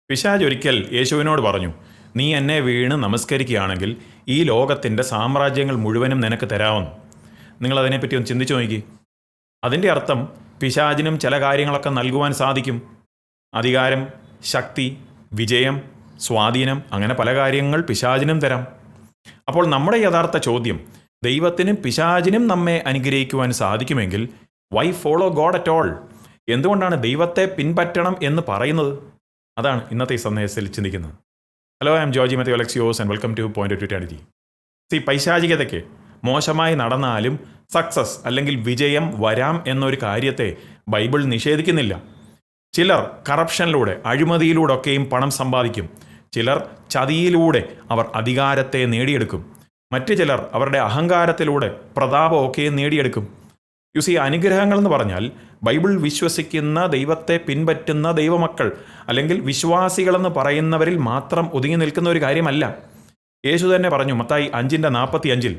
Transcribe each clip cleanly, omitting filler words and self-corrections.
പിശാച് ഒരിക്കൽ യേശുവിനോട് പറഞ്ഞു, നീ എന്നെ വീണ് നമസ്കരിക്കുകയാണെങ്കിൽ ഈ ലോകത്തിൻ്റെ സാമ്രാജ്യങ്ങൾ മുഴുവനും നിനക്ക് തരാമെന്ന്. നിങ്ങളതിനെപ്പറ്റി ഒന്ന് ചിന്തിച്ചു നോക്കി. അതിൻ്റെ അർത്ഥം പിശാചിനും ചില കാര്യങ്ങളൊക്കെ നൽകുവാൻ സാധിക്കും. അധികാരം, ശക്തി, വിജയം, സ്വാധീനം, അങ്ങനെ പല കാര്യങ്ങൾ പിശാചിനും തരാം. അപ്പോൾ നമ്മുടെ യഥാർത്ഥ ചോദ്യം, ദൈവത്തിനും പിശാചിനും നമ്മെ അനുഗ്രഹിക്കുവാൻ സാധിക്കുമെങ്കിൽ why follow God at all? എന്തുകൊണ്ടാണ് ദൈവത്തെ പിൻപറ്റണം എന്ന് പറയുന്നത്? അതാണ് ഇന്നത്തെ ഈ സന്ദേശത്തിൽ ചിന്തിക്കുന്നത്. Hello, I am Georgy Mathew Alexios and welcome to point to eternity. പൈശാചികതയ്ക്ക് മോശമായി നടന്നാലും സക്സസ് അല്ലെങ്കിൽ വിജയം വരാം എന്നൊരു കാര്യത്തെ ബൈബിൾ നിഷേധിക്കുന്നില്ല. ചിലർ കറപ്ഷനിലൂടെ, അഴിമതിയിലൂടെ ഒക്കെയും പണം സമ്പാദിക്കും. ചിലർ ചതിയിലൂടെ അവർ അധികാരത്തെ നേടിയെടുക്കും. മറ്റു ചിലർ അവരുടെ അഹങ്കാരത്തിലൂടെ പ്രതാപമൊക്കെയും നേടിയെടുക്കും. അനുഗ്രഹങ്ങൾ എന്ന് പറഞ്ഞാൽ ബൈബിൾ വിശ്വസിക്കുന്ന, ദൈവത്തെ പിൻപറ്റുന്ന ദൈവമക്കൾ അല്ലെങ്കിൽ വിശ്വാസികളെന്ന് പറയുന്നവരിൽ മാത്രം ഒതുങ്ങി നിൽക്കുന്ന ഒരു കാര്യമല്ല. യേശു തന്നെ പറഞ്ഞു, മത്തായി 5:45,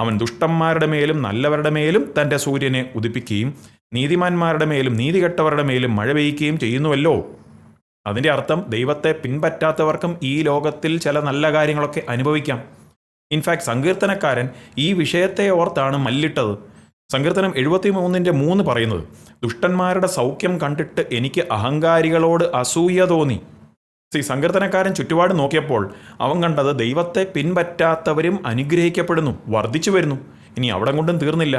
അവൻ ദുഷ്ടന്മാരുടെ മേലും നല്ലവരുടെ മേലും തൻ്റെ സൂര്യനെ ഉദിപ്പിക്കുകയും നീതിമാന്മാരുടെ മേലും നീതികെട്ടവരുടെ മേലും മഴ പെയ്യുകയും ചെയ്യുന്നുവല്ലോ. അതിൻ്റെ അർത്ഥം ദൈവത്തെ പിൻപറ്റാത്തവർക്കും ഈ ലോകത്തിൽ ചില നല്ല കാര്യങ്ങളൊക്കെ അനുഭവിക്കാം. ഇൻഫാക്ട് സങ്കീർത്തനക്കാരൻ ഈ വിഷയത്തെ ഓർത്താണ് മല്ലിട്ടത്. സങ്കീർത്തനം 73:3 പറയുന്നത്, ദുഷ്ടന്മാരുടെ സൗഖ്യം കണ്ടിട്ട് എനിക്ക് അഹങ്കാരികളോട് അസൂയ തോന്നി. സങ്കീർത്തനക്കാരൻ ചുറ്റുപാട് നോക്കിയപ്പോൾ അവൻ കണ്ടത് ദൈവത്തെ പിൻപറ്റാത്തവരും അനുഗ്രഹിക്കപ്പെടുന്നു, വർദ്ധിച്ചു വരുന്നു. ഇനി അവിടെ കൊണ്ടും തീർന്നില്ല.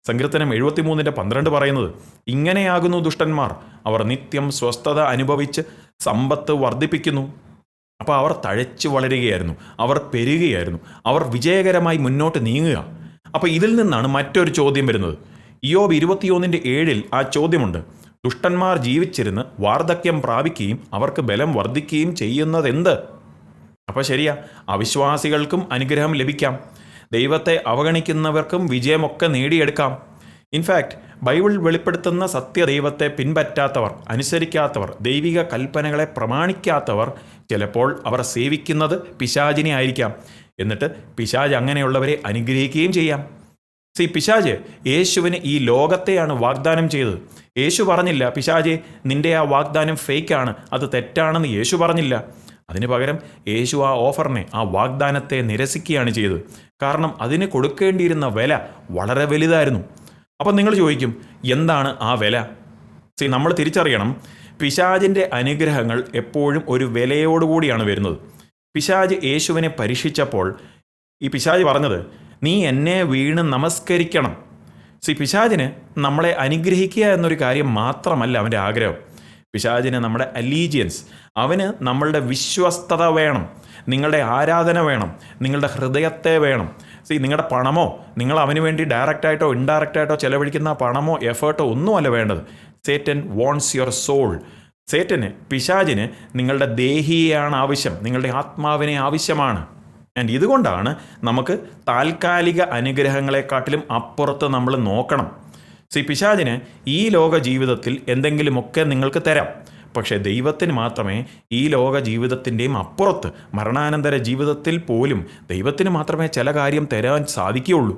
സങ്കീർത്തനം 73:12 പറയുന്നത്, ഇങ്ങനെയാകുന്നു ദുഷ്ടന്മാർ, അവർ നിത്യം സ്വസ്ഥത അനുഭവിച്ച് സമ്പത്ത് വർദ്ധിപ്പിക്കുന്നു. അപ്പോൾ അവർ തഴച്ചു വളരുകയായിരുന്നു, അവർ പെരുകയായിരുന്നു, അവർ വിജയകരമായി മുന്നോട്ട് നീങ്ങുക. അപ്പോൾ ഇതിൽ നിന്നാണ് മറ്റൊരു ചോദ്യം വരുന്നത്. ഇയ്യോബ് 21:7 ആ ചോദ്യമുണ്ട്, ദുഷ്ടന്മാർ ജീവിച്ചിരുന്ന് വാർദ്ധക്യം പ്രാപിക്കുകയും അവർക്ക് ബലം വർദ്ധിക്കുകയും ചെയ്യുന്നതെന്ത്? അപ്പോൾ ശരിയാ, അവിശ്വാസികൾക്കും അനുഗ്രഹം ലഭിക്കാം, ദൈവത്തെ അവഗണിക്കുന്നവർക്കും വിജയമൊക്കെ നേടിയെടുക്കാം. ഇൻഫാക്ട് ബൈബിൾ വെളിപ്പെടുത്തുന്ന സത്യദൈവത്തെ പിൻപറ്റാത്തവർ, അനുസരിക്കാത്തവർ, ദൈവിക കൽപ്പനകളെ പ്രമാണിക്കാത്തവർ ചിലപ്പോൾ അവർ സേവിക്കുന്നത് പിശാചിനെ ആയിരിക്കാം. എന്നിട്ട് പിശാച് അങ്ങനെയുള്ളവരെ അനുഗ്രഹിക്കുകയും ചെയ്യാം. പിശാച് യേശുവിന് ഈ ലോകത്തെയാണ് വാഗ്ദാനം ചെയ്തത്. യേശു പറഞ്ഞില്ല, പിശാചെ നിന്റെ ആ വാഗ്ദാനം ഫേക്കാണ്, അത് തെറ്റാണെന്ന് യേശു പറഞ്ഞില്ല. അതിന് പകരം യേശു ആ ഓഫറിനെ, ആ വാഗ്ദാനത്തെ നിരസിക്കുകയാണ് ചെയ്തത്. കാരണം അതിന് കൊടുക്കേണ്ടിയിരുന്ന വില വളരെ വലുതായിരുന്നു. അപ്പം നിങ്ങൾ ചോദിക്കും, എന്താണ് ആ വില? നമ്മൾ തിരിച്ചറിയണം, പിശാചിൻ്റെ അനുഗ്രഹങ്ങൾ എപ്പോഴും ഒരു വിലയോടുകൂടിയാണ് വരുന്നത്. പിശാച് യേശുവിനെ പരീക്ഷിച്ചപ്പോൾ ഈ പിശാച് പറഞ്ഞത്, നീ എന്നെ വീണ് നമസ്കരിക്കണം. പിശാചിന് നമ്മളെ അനുഗ്രഹിക്കുക എന്നൊരു കാര്യം മാത്രമല്ല അവൻ്റെ ആഗ്രഹം. പിശാചിന് നമ്മുടെ അലീജിയൻസ്, അവന് നമ്മളുടെ വിശ്വസ്തത വേണം, നിങ്ങളുടെ ആരാധന വേണം, നിങ്ങളുടെ ഹൃദയത്തെ വേണം. നിങ്ങളുടെ പണമോ, നിങ്ങൾ അവന് വേണ്ടി ഡയറക്റ്റായിട്ടോ ഇൻഡയറക്റ്റായിട്ടോ ചെലവഴിക്കുന്ന പണമോ എഫേർട്ടോ ഒന്നുമല്ല വേണ്ടത്. Satan wants your soul. പിശാചിന് നിങ്ങളുടെ ദേഹിയെയാണ് ആവശ്യം, നിങ്ങളുടെ ആത്മാവിനെ ആവശ്യമാണ്. ആൻഡ് ഇതുകൊണ്ടാണ് നമുക്ക് താൽക്കാലിക അനുഗ്രഹങ്ങളെക്കാട്ടിലും അപ്പുറത്ത് നമ്മൾ നോക്കണം. പിശാചിന് ഈ ലോക ജീവിതത്തിൽ എന്തെങ്കിലുമൊക്കെ നിങ്ങൾക്ക് തരാം, പക്ഷേ ദൈവത്തിന് മാത്രമേ ഈ ലോക ജീവിതത്തിൻ്റെയും അപ്പുറത്ത്, മരണാനന്തര ജീവിതത്തിൽ പോലും ദൈവത്തിന് മാത്രമേ ചില കാര്യം തരാൻ സാധിക്കുകയുള്ളൂ.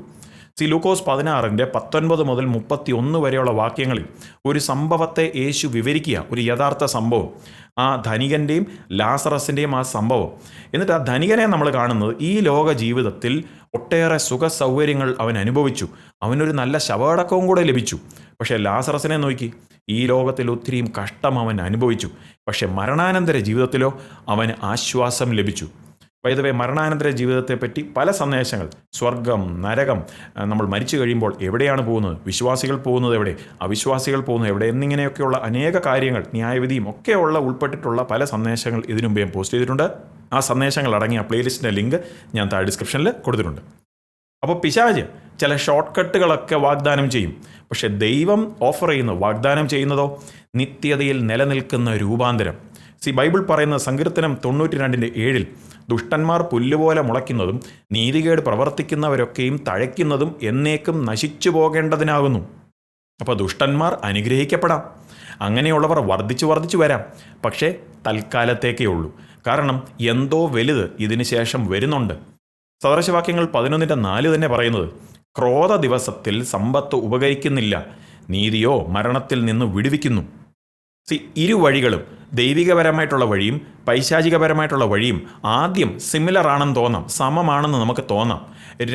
ലൂക്കോസ് 16:19 മുതൽ 31 വരെയുള്ള വാക്യങ്ങളിൽ ഒരു സംഭവത്തെ യേശു വിവരിക്കുക, ഒരു യഥാർത്ഥ സംഭവം, ആ ധനികൻ്റെയും ലാസറസിൻ്റെയും ആ സംഭവം. എന്നിട്ട് ആ ധനികനെ നമ്മൾ കാണുന്നത് ഈ ലോക ജീവിതത്തിൽ ഒട്ടേറെ സുഖ സൗകര്യങ്ങൾ അവൻ അനുഭവിച്ചു, അവനൊരു നല്ല ശവടക്കവും കൂടെ ലഭിച്ചു. പക്ഷേ ലാസറസിനെ നോക്കി, ഈ ലോകത്തിൽ ഒത്തിരിയും കഷ്ടം അവൻ അനുഭവിച്ചു, പക്ഷേ മരണാനന്തര ജീവിതത്തിലോ അവന് ആശ്വാസം ലഭിച്ചു. വൈദവേ, മരണാനന്തര ജീവിതത്തെപ്പറ്റി പല സന്ദേശങ്ങൾ, സ്വർഗം, നരകം, നമ്മൾ മരിച്ചു കഴിയുമ്പോൾ എവിടെയാണ് പോകുന്നത്, വിശ്വാസികൾ പോകുന്നത് എവിടെ, അവിശ്വാസികൾ പോകുന്നത് എവിടെ എന്നിങ്ങനെയൊക്കെയുള്ള അനേക കാര്യങ്ങൾ, ന്യായവിധിയും ഒക്കെയുള്ള ഉൾപ്പെട്ടിട്ടുള്ള പല സന്ദേശങ്ങൾ ഇതിനുമുമ്പ് ഞാൻ പോസ്റ്റ് ചെയ്തിട്ടുണ്ട്. ആ സന്ദേശങ്ങൾ അടങ്ങിയ പ്ലേലിസ്റ്റിൻ്റെ ലിങ്ക് ഞാൻ താഴെ ഡിസ്ക്രിപ്ഷനിൽ കൊടുത്തിട്ടുണ്ട്. അപ്പോൾ പിശാച് ചില ഷോർട്ട് കട്ടുകളൊക്കെ വാഗ്ദാനം ചെയ്യും, പക്ഷേ ദൈവം ഓഫർ ചെയ്യുന്ന, വാഗ്ദാനം ചെയ്യുന്നതോ നിത്യതയിൽ നിലനിൽക്കുന്ന രൂപാന്തരം. ബൈബിൾ പറയുന്ന സങ്കീർത്തനം 92:7, ദുഷ്ടന്മാർ പുല്ലുപോലെ മുളയ്ക്കുന്നതും നീതികേട് പ്രവർത്തിക്കുന്നവരൊക്കെയും തഴയ്ക്കുന്നതും എന്നേക്കും നശിച്ചു പോകേണ്ടതിനാകുന്നു. അപ്പോൾ ദുഷ്ടന്മാർ അനുഗ്രഹിക്കപ്പെടാം, അങ്ങനെയുള്ളവർ വർദ്ധിച്ചു വരാം, പക്ഷേ തൽക്കാലത്തേക്കേ ഉള്ളൂ. കാരണം എന്തോ വലുത് ഇതിനു ശേഷം വരുന്നുണ്ട്. സദൃശവാക്യങ്ങൾ 11:4 തന്നെ പറയുന്നത്, ക്രോധ ദിവസത്തിൽ സമ്പത്ത് ഉപകരിക്കുന്നില്ല, നീതിയോ മരണത്തിൽ നിന്ന് വിടുവിക്കുന്നു. ഇരു വഴികളും, ദൈവികപരമായിട്ടുള്ള വഴിയും പൈശാചികപരമായിട്ടുള്ള വഴിയും ആദ്യം സിമിലർ ആണെന്ന് തോന്നാം, സമമാണെന്ന് നമുക്ക് തോന്നാം.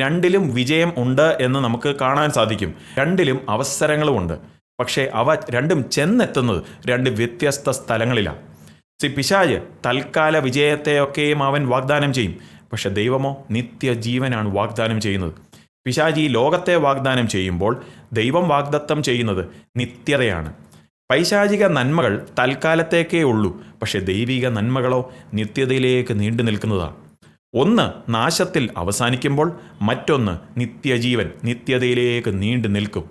രണ്ടിലും വിജയം ഉണ്ട് എന്ന് നമുക്ക് കാണാൻ സാധിക്കും. രണ്ടിലും അവസരങ്ങളുമുണ്ട്. പക്ഷേ അവ രണ്ടും ചെന്നെത്തുന്നത് രണ്ട് വ്യത്യസ്ത സ്ഥലങ്ങളിലാണ്. പിശാച് തൽക്കാല വിജയത്തെയൊക്കെയും അവൻ വാഗ്ദാനം ചെയ്യും. പക്ഷെ ദൈവമോ നിത്യജീവനാണ് വാഗ്ദാനം ചെയ്യുന്നത്. പിശാച് ഈ ലോകത്തെ വാഗ്ദാനം ചെയ്യുമ്പോൾ ദൈവം വാഗ്ദത്തം ചെയ്യുന്നത് നിത്യതയാണ്. പൈശാചിക നന്മകൾ തൽക്കാലത്തേക്കേ ഉള്ളൂ. പക്ഷെ ദൈവിക നന്മകളോ നിത്യതയിലേക്ക് നീണ്ടു നിൽക്കുന്നതാണ്. ഒന്ന് നാശത്തിൽ അവസാനിക്കുമ്പോൾ മറ്റൊന്ന് നിത്യജീവൻ, നിത്യതയിലേക്ക് നീണ്ടു നിൽക്കും.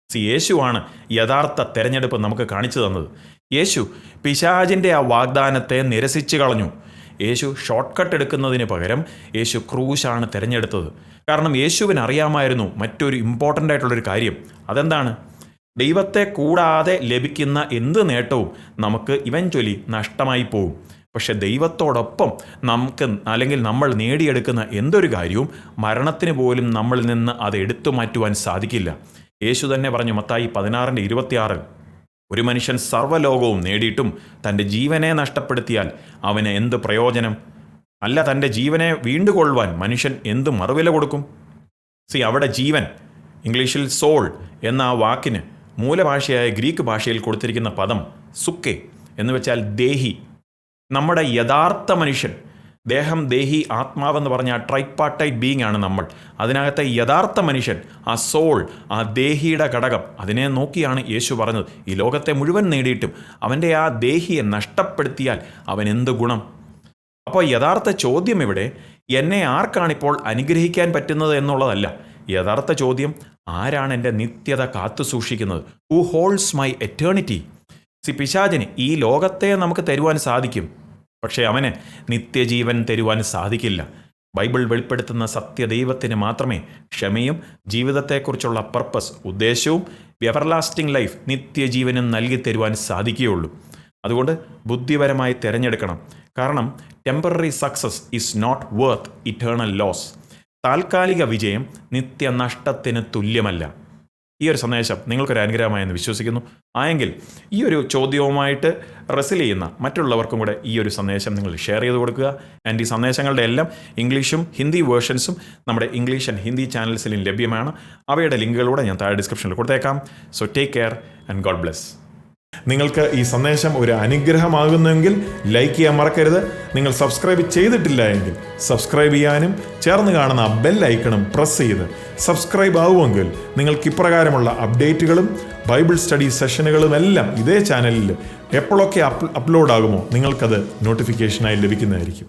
യേശുവാണ് യഥാർത്ഥ തെരഞ്ഞെടുപ്പ് നമുക്ക് കാണിച്ചു തന്നത്. യേശു പിശാചിൻ്റെ ആ വാഗ്ദാനത്തെ നിരസിച്ചു കളഞ്ഞു. യേശു ഷോർട്ട് കട്ട് എടുക്കുന്നതിന് പകരം യേശു ക്രൂശാണ് തിരഞ്ഞെടുത്തത്. കാരണം യേശുവിന് അറിയാമായിരുന്നു മറ്റൊരു ഇമ്പോർട്ടൻ്റ് ആയിട്ടുള്ളൊരു കാര്യം. അതെന്താണ്? ദൈവത്തെ കൂടാതെ ലഭിക്കുന്ന എന്ത് നേട്ടവും നമുക്ക് ഇവൻച്വലി നഷ്ടമായി പോകും. പക്ഷെ ദൈവത്തോടൊപ്പം നമുക്ക് അല്ലെങ്കിൽ നമ്മൾ നേടിയെടുക്കുന്ന എന്തൊരു കാര്യവും മരണത്തിന് പോലും നമ്മളിൽ നിന്ന് അത് എടുത്തു മാറ്റുവാൻ സാധിക്കില്ല. യേശു തന്നെ പറഞ്ഞു, മത്തായി 16:26, ഒരു മനുഷ്യൻ സർവ്വലോകവും നേടിയിട്ടും തൻ്റെ ജീവനെ നഷ്ടപ്പെടുത്തിയാൽ അവന് എന്ത് പ്രയോജനം? അല്ല, തൻ്റെ ജീവനെ വീണ്ടുകൊള്ളുവാൻ മനുഷ്യൻ എന്ത് മറുവില കൊടുക്കും? അവിടെ ജീവൻ, ഇംഗ്ലീഷിൽ സോൾ എന്ന ആ വാക്കിന് മൂലഭാഷയായ ഗ്രീക്ക് ഭാഷയിൽ കൊടുത്തിരിക്കുന്ന പദം സുക്കെ എന്ന് വെച്ചാൽ ദേഹി. നമ്മുടെ യഥാർത്ഥ മനുഷ്യൻ, ദേഹം, ദേഹി, ആത്മാവെന്ന് പറഞ്ഞ ആ ട്രൈപ്പാർട്ടൈറ്റ് ബീയിങ് ആണ് നമ്മൾ. അതിനകത്തെ യഥാർത്ഥ മനുഷ്യൻ, ആ സോൾ, ആ ദേഹിയുടെ ഘടകം, അതിനെ നോക്കിയാണ് യേശു പറഞ്ഞത്, ഈ ലോകത്തെ മുഴുവൻ നേടിയിട്ടും അവൻ്റെ ആ ദേഹിയെ നഷ്ടപ്പെടുത്തിയാൽ അവൻ എന്ത് ഗുണം? അപ്പോൾ യഥാർത്ഥ ചോദ്യം ഇവിടെ എന്നെ ആർക്കാണിപ്പോൾ അനുഗ്രഹിക്കാൻ പറ്റുന്നത് എന്നുള്ളതല്ല. യഥാർത്ഥ ചോദ്യം, ആരാണ് എൻ്റെ നിത്യത കാത്തു സൂക്ഷിക്കുന്നത്? Who holds my eternity? പിശാചിന് ഈ ലോകത്തെ നമുക്ക് തരുവാൻ സാധിക്കും, പക്ഷേ അവന് നിത്യജീവൻ തരുവാൻ സാധിക്കില്ല. ബൈബിൾ വെളിപ്പെടുത്തുന്ന സത്യദൈവത്തിന് മാത്രമേ ക്ഷമയും ജീവിതത്തെക്കുറിച്ചുള്ള പർപ്പസ്, ഉദ്ദേശവും എവർലാസ്റ്റിംഗ് ലൈഫ്, നിത്യജീവനും നൽകി തരുവാൻ സാധിക്കുകയുള്ളൂ. അതുകൊണ്ട് ബുദ്ധിപരമായി തിരഞ്ഞെടുക്കണം. കാരണം temporary success is not worth eternal loss. താൽക്കാലിക വിജയം നിത്യനഷ്ടത്തിന് തുല്യമല്ല. ഈ ഒരു സന്ദേശം നിങ്ങൾക്കൊരു അനുഗ്രഹമായെന്ന് വിശ്വസിക്കുന്നു. ആയെങ്കിൽ ഈ ഒരു ചോദ്യവുമായിട്ട് റെസിൽ ചെയ്യുന്ന മറ്റുള്ളവർക്കും കൂടെ ഈ ഒരു സന്ദേശം നിങ്ങൾ ഷെയർ ചെയ്ത് കൊടുക്കുക. ആൻഡ് ഈ സന്ദേശങ്ങളുടെ എല്ലാം ഇംഗ്ലീഷും ഹിന്ദി വേർഷൻസും നമ്മുടെ ഇംഗ്ലീഷ് ആൻഡ് ഹിന്ദി ചാനൽസിലും ലഭ്യമാണ്. അവയുടെ ലിങ്കുകളൂടെ ഞാൻ താഴെ ഡിസ്ക്രിപ്ഷനിൽ കൊടുത്തേക്കാം. So take care and God bless. നിങ്ങൾക്ക് ഈ സന്ദേശം ഒരു അനുഗ്രഹമാകുന്നെങ്കിൽ ലൈക്ക് ചെയ്യാൻ മറക്കരുത്. നിങ്ങൾ സബ്സ്ക്രൈബ് ചെയ്തിട്ടില്ല എങ്കിൽ സബ്സ്ക്രൈബ് ചെയ്യാനും ചേർന്ന് കാണുന്ന ബെൽ ഐക്കണും പ്രസ് ചെയ്ത് സബ്സ്ക്രൈബ് ആവുമെങ്കിൽ നിങ്ങൾക്ക് ഇപ്രകാരമുള്ള അപ്ഡേറ്റുകളും ബൈബിൾ സ്റ്റഡി സെഷനുകളും എല്ലാം ഇതേ ചാനലിൽ എപ്പോഴൊക്കെ അപ്ലോഡ് ആകുമോ നിങ്ങൾക്കത് നോട്ടിഫിക്കേഷനായി ലഭിക്കുന്നതായിരിക്കും.